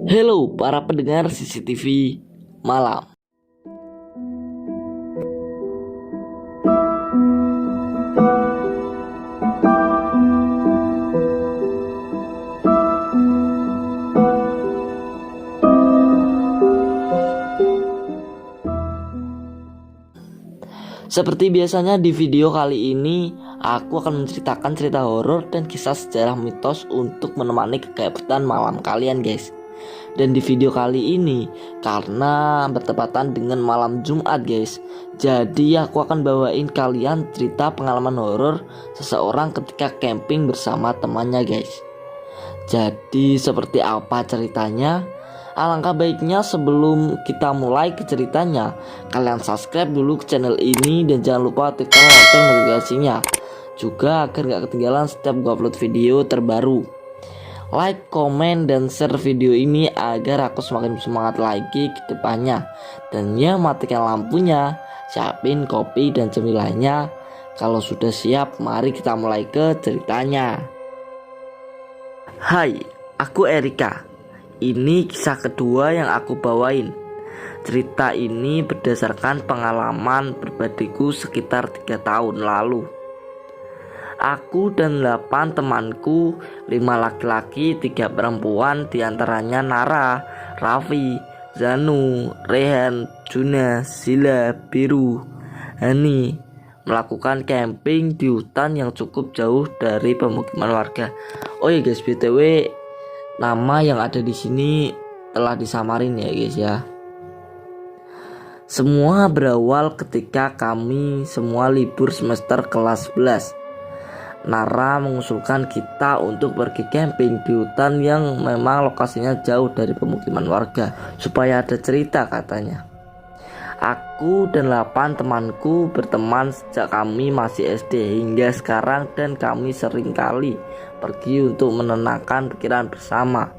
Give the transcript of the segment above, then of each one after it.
Halo para pendengar CCTV Malam. Seperti biasanya di video kali ini, aku akan menceritakan cerita horor dan kisah sejarah mitos untuk menemani kegiatan malam kalian guys. Dan di video kali ini, karena bertepatan dengan malam Jumat guys, jadi aku akan bawain kalian cerita pengalaman horor seseorang ketika camping bersama temannya guys. Jadi seperti apa ceritanya? Alangkah baiknya sebelum kita mulai ke ceritanya, kalian subscribe dulu ke channel ini dan jangan lupa tekan lonceng notifikasinya juga agar gak ketinggalan setiap gue upload video terbaru. Like, komen, dan share video ini agar aku semakin semangat lagi ke depannya. Dan ya, matikan lampunya, siapin kopi dan cemilanya. Kalau sudah siap, mari kita mulai ke ceritanya. Hai, aku Erika. Ini kisah kedua yang aku bawain. Cerita ini berdasarkan pengalaman pribadiku sekitar 3 tahun lalu. Aku dan 8 temanku, 5 laki-laki, 3 perempuan, diantaranya Nara, Raffi, Zanu, Rehan, Juna, Sila, Biru, Hani, melakukan camping di hutan yang cukup jauh dari pemukiman warga. Oh ya guys, BTW nama yang ada di sini telah disamarin ya guys ya. Semua berawal ketika kami semua libur semester kelas 11. Nara mengusulkan kita untuk pergi camping di hutan yang memang lokasinya jauh dari pemukiman warga supaya ada cerita katanya. Aku dan 8 temanku berteman sejak kami masih SD hingga sekarang dan kami sering kali pergi untuk menenangkan pikiran bersama.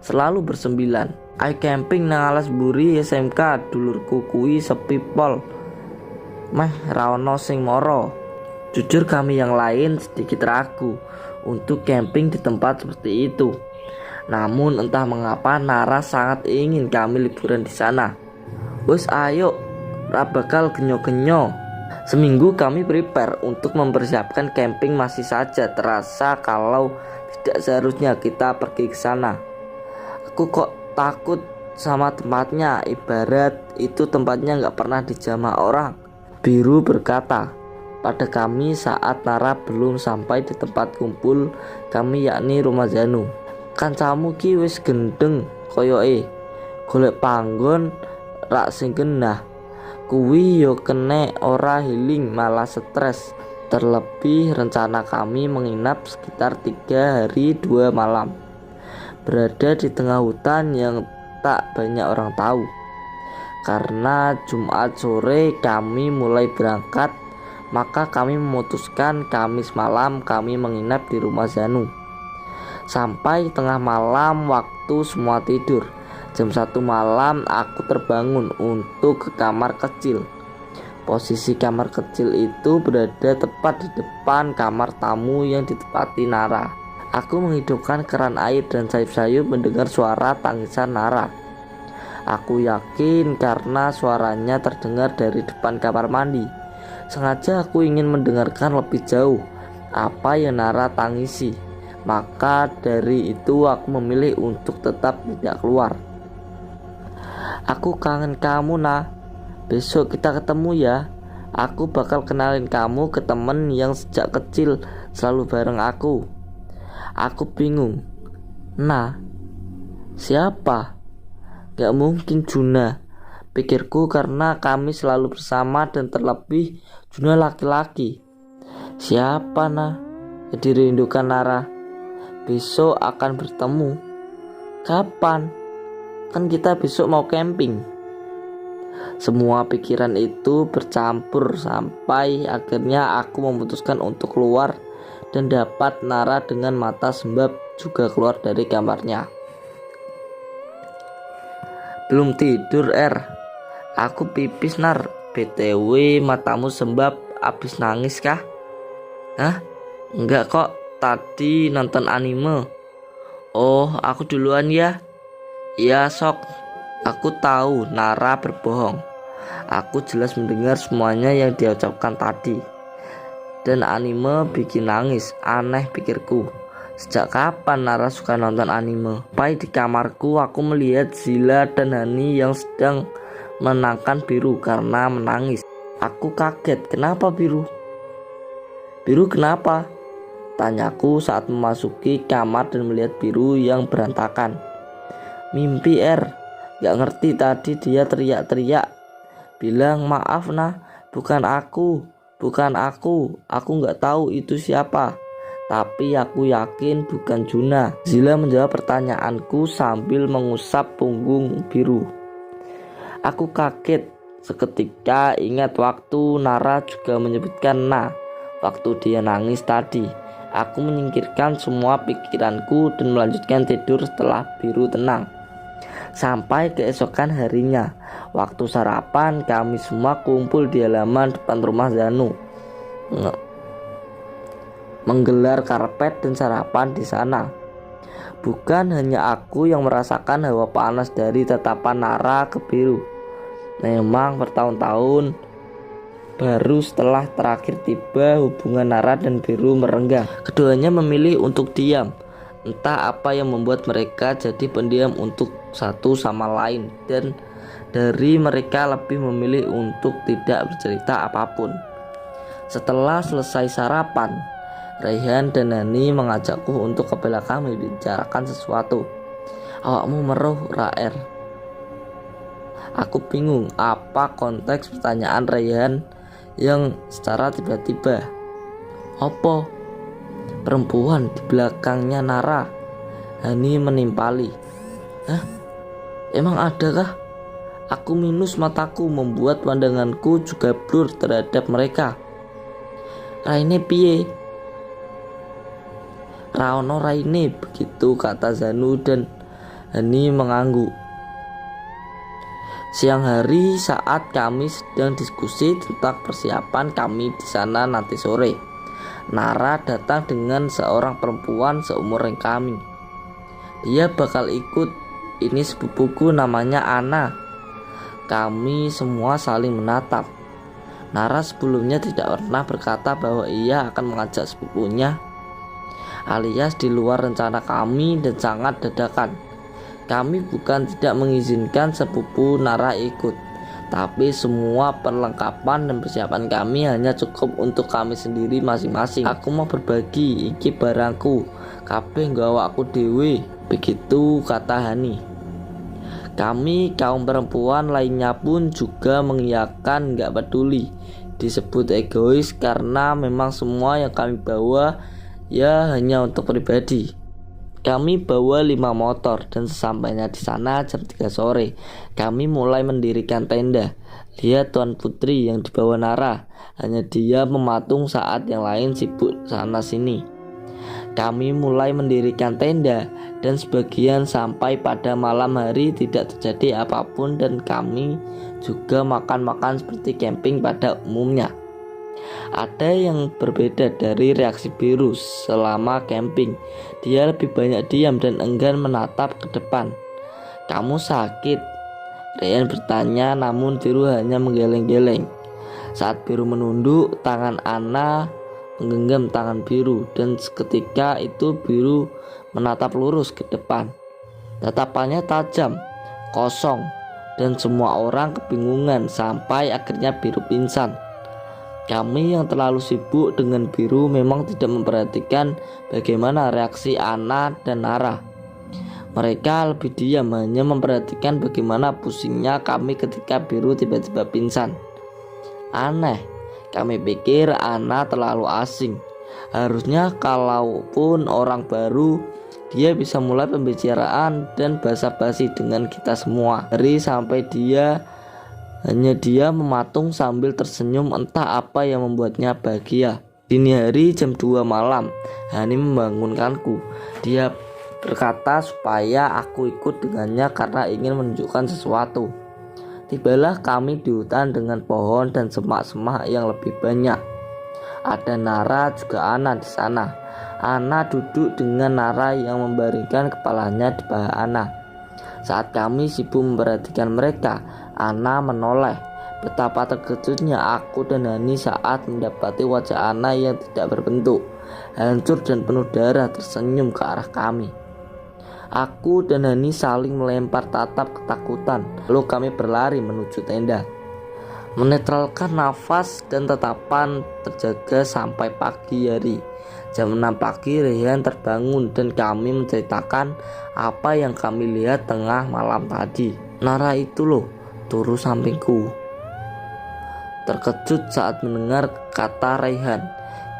Selalu bersembilan. Ayo camping nang alas buri SMK dulurku kui sepi pol. Meh raono sing moro. Jujur kami yang lain sedikit ragu untuk camping di tempat seperti itu. Namun entah mengapa Nara sangat ingin kami liburan di sana. Bos ayo, ra bakal genyo-genyo. Seminggu kami prepare untuk mempersiapkan camping masih saja terasa kalau tidak seharusnya kita pergi ke sana. Aku kok takut sama tempatnya, ibarat itu tempatnya nggak pernah dijamah orang. Biru berkata pada kami saat Nara belum sampai di tempat kumpul kami yakni rumah Zanu. Kancamu ki wis gendeng koyoke, golek panggon rak sing genah. Kuwi yo kene ora healing malah stres. Terlebih rencana kami menginap sekitar 3 hari 2 malam berada di tengah hutan yang tak banyak orang tahu. Karena Jumat sore kami mulai berangkat, maka kami memutuskan Kamis malam kami menginap di rumah Zanu. Sampai tengah malam waktu semua tidur. Jam 1 malam aku terbangun untuk ke kamar kecil. Posisi kamar kecil itu berada tepat di depan kamar tamu yang ditempati Nara. Aku menghidupkan keran air dan sayup-sayup mendengar suara tangisan Nara. Aku yakin karena suaranya terdengar dari depan kamar mandi. Sengaja aku ingin mendengarkan lebih jauh apa yang Nara tangisi. Maka dari itu aku memilih untuk tetap tidak keluar. Aku kangen kamu nah. Besok kita ketemu ya. Aku bakal kenalin kamu ke temen yang sejak kecil selalu bareng aku. Aku bingung. Nah, siapa? Gak mungkin Juna, pikirku karena kami selalu bersama dan terlebih Juna laki-laki. Siapa nah? Dirindukan Nara. Besok akan bertemu. Kapan? Kan kita besok mau camping. Semua pikiran itu bercampur sampai akhirnya aku memutuskan untuk keluar dan dapat Nara dengan mata sembab juga keluar dari kamarnya. Belum tidur Aku pipis Nar. BTW matamu sembab abis nangis kah? Hah? Enggak kok, tadi nonton anime. Oh aku duluan ya. "Iya Sok, aku tahu Nara berbohong. Aku jelas mendengar semuanya yang dia ucapkan tadi. Dan anime bikin nangis, aneh pikirku. Sejak kapan Nara suka nonton anime? Pai di kamarku aku melihat Zila dan Hani yang sedang menenangkan Biru karena menangis. Aku kaget, kenapa Biru? Biru kenapa? Tanyaku saat memasuki kamar dan melihat Biru yang berantakan. Mimpi gak ngerti tadi dia teriak-teriak. Bilang maaf nah, bukan aku gak tahu itu siapa. Tapi aku yakin bukan Juna. Zila menjawab pertanyaanku sambil mengusap punggung Biru. Aku kaget seketika ingat waktu Nara juga menyebutkan waktu dia nangis tadi. Aku menyingkirkan semua pikiranku dan melanjutkan tidur setelah Biru tenang. Sampai keesokan harinya, waktu sarapan kami semua kumpul di halaman depan rumah Zanu, menggelar karpet dan sarapan di sana. Bukan hanya aku yang merasakan hawa panas dari tatapan Nara ke Biru. Memang bertahun-tahun baru setelah terakhir tiba hubungan Nara dan Biru merenggang. Keduanya memilih untuk diam. Entah apa yang membuat mereka jadi pendiam untuk satu sama lain, dan dari mereka lebih memilih untuk tidak bercerita apapun. Setelah selesai sarapan, Raihan dan Hani mengajakku untuk ke belakang membicarakan sesuatu. Awakmu meruh, Raer. Aku bingung apa konteks pertanyaan Raihan yang secara tiba-tiba. Opo? Perempuan di belakangnya Nara. Hani menimpali. Hah? Emang adakah? Aku minus mataku membuat pandanganku juga blur terhadap mereka. Raine piye? Raono Raine, begitu kata Zanu dan Hani mengangguk. Siang hari saat kami sedang diskusi tentang persiapan kami di sana nanti sore, Nara datang dengan seorang perempuan seumuran kami. Dia bakal ikut. Ini sepupuku namanya Ana. Kami semua saling menatap. Nara sebelumnya tidak pernah berkata bahwa ia akan mengajak sepupunya, alias di luar rencana kami dan sangat dadakan. Kami bukan tidak mengizinkan sepupu Nara ikut, tapi semua perlengkapan dan persiapan kami hanya cukup untuk kami sendiri masing-masing. Aku mau berbagi, iki barangku, kabeh nggawa aku dewe, begitu kata Hani. Kami kaum perempuan lainnya pun juga mengiyakan, gak peduli disebut egois karena memang semua yang kami bawa ya hanya untuk pribadi. Kami bawa 5 motor dan sesampainya di sana jam 3 sore kami mulai mendirikan tenda. Lihat Tuan Putri yang dibawa Nara, hanya dia mematung saat yang lain sibuk sana sini. Kami mulai mendirikan tenda dan sebagian sampai pada malam hari tidak terjadi apapun dan kami juga makan-makan seperti camping pada umumnya. Ada yang berbeda dari reaksi Biru selama camping. Dia lebih banyak diam dan enggan menatap ke depan. Kamu sakit? Ryan bertanya, namun Biru hanya menggeleng-geleng. Saat Biru menunduk, tangan Ana menggenggam tangan Biru dan seketika itu Biru menatap lurus ke depan. Tatapannya tajam, kosong, dan semua orang kebingungan sampai akhirnya Biru pingsan. Kami yang terlalu sibuk dengan Biru memang tidak memperhatikan bagaimana reaksi Ana dan Nara. Mereka lebih diam, hanya memperhatikan bagaimana pusingnya kami ketika Biru tiba-tiba pingsan. Aneh, kami pikir Ana terlalu asing. Harusnya kalaupun orang baru, dia bisa mulai pembicaraan dan basa-basi dengan kita semua. Dari sampai hanya dia mematung sambil tersenyum, entah apa yang membuatnya bahagia. Dini hari jam 2 malam, Hani membangunkanku. Dia berkata supaya aku ikut dengannya karena ingin menunjukkan sesuatu. Tibalah kami di hutan dengan pohon dan semak-semak yang lebih banyak. Ada Nara juga Ana di sana. Ana duduk dengan Nara yang membaringkan kepalanya di paha Ana. Saat kami sibuk memperhatikan mereka, Ana menoleh. Betapa terkejutnya aku dan Hani saat mendapati wajah Ana yang tidak berbentuk, hancur dan penuh darah tersenyum ke arah kami. Aku dan Hani saling melempar tatap ketakutan, lalu kami berlari menuju tenda. Menetralkan nafas dan tatapan terjaga sampai pagi hari. Jam 6 pagi Rehan terbangun dan kami menceritakan apa yang kami lihat tengah malam tadi. Nara itu loh, turu sampingku. Terkejut saat mendengar kata Rehan,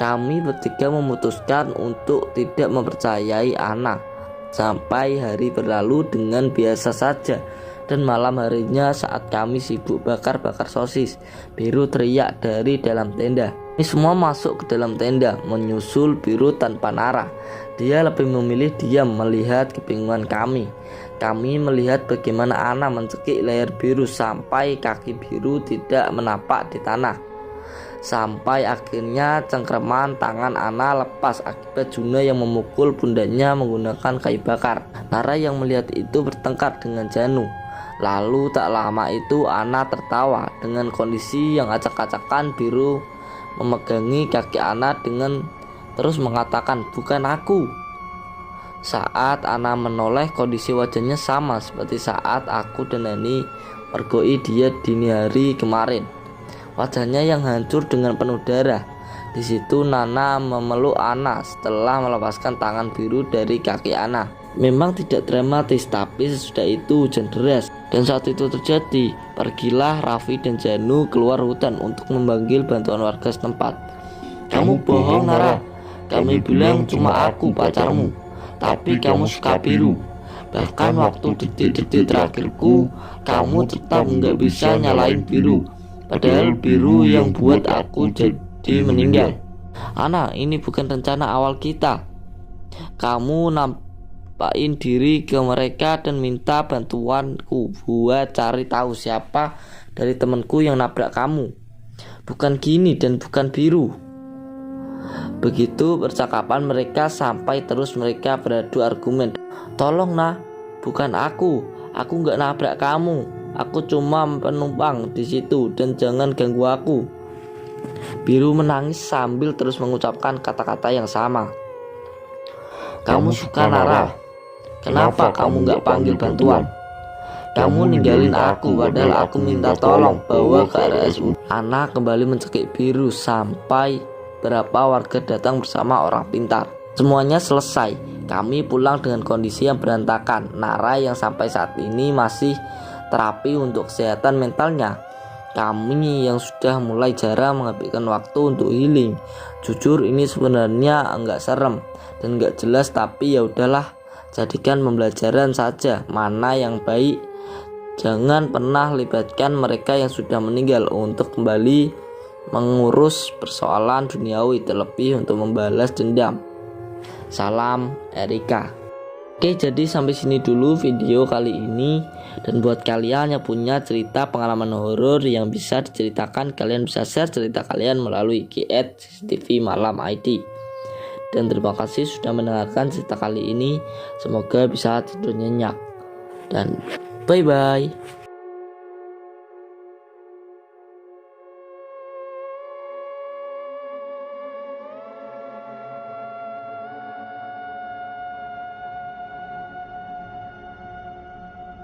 kami bertiga memutuskan untuk tidak mempercayai Ana. Sampai hari berlalu dengan biasa saja. Dan malam harinya saat kami sibuk bakar-bakar sosis, Biru teriak dari dalam tenda. Ini semua masuk ke dalam tenda, menyusul Biru tanpa Nara. Dia lebih memilih diam melihat kebingungan kami. Kami melihat bagaimana Ana mencekik leher Biru sampai kaki Biru tidak menapak di tanah. Sampai akhirnya cengkraman tangan Ana lepas akibat Juna yang memukul pundaknya menggunakan kayu bakar. Nara yang melihat itu bertengkar dengan Janu. Lalu tak lama itu Ana tertawa dengan kondisi yang acak-acakan. Biru memegangi kaki Ana dengan terus mengatakan, bukan aku. Saat Ana menoleh, kondisi wajahnya sama seperti saat aku dan Hani mergoi dia dini hari kemarin. Wajahnya yang hancur dengan penuh darah. Di situ Nana memeluk Ana setelah melepaskan tangan Biru dari kaki Ana. Memang tidak dramatis, tapi sesudah itu hujan deras. Dan saat itu terjadi, pergilah Raffi dan Janu keluar hutan untuk memanggil bantuan warga setempat. Kamu bohong Nara, kami bilang cuma aku pacarmu, tapi kamu suka Biru. Bahkan waktu detik-detik terakhirku, kamu tetap nggak bisa nyalain Biru. Padahal Biru yang buat aku jadi meninggal. Ana, ini bukan rencana awal kita. Kamu nampakin diri ke mereka dan minta bantuanku buat cari tahu siapa dari temanku yang nabrak kamu. Bukan gini dan bukan Biru. Begitu percakapan mereka sampai terus mereka beradu argumen. Tolong nah, bukan aku nggak nabrak kamu. Aku cuma penumpang di situ dan jangan ganggu aku. Biru menangis sambil terus mengucapkan kata-kata yang sama. Kamu suka Nara? Kenapa kamu nggak panggil bantuan? Kamu ninggalin aku padahal aku minta tolong bawa ke RSUD. Ana kembali mencekik Biru sampai beberapa warga datang bersama orang pintar. Semuanya selesai. Kami pulang dengan kondisi yang berantakan. Nara yang sampai saat ini masih terapi untuk kesehatan mentalnya. Kami yang sudah mulai jarang menghabiskan waktu untuk healing. Jujur ini sebenarnya enggak serem dan enggak jelas, tapi ya udahlah, jadikan pembelajaran saja mana yang baik. Jangan pernah libatkan mereka yang sudah meninggal untuk kembali mengurus persoalan duniawi, terlebih untuk membalas dendam. Salam Erika. Oke, jadi sampai sini dulu video kali ini. Dan buat kalian yang punya cerita pengalaman horor yang bisa diceritakan, kalian bisa share cerita kalian melalui @CCTV Malam ID. Dan terima kasih sudah mendengarkan cerita kali ini. Semoga bisa tidur nyenyak. Dan bye bye.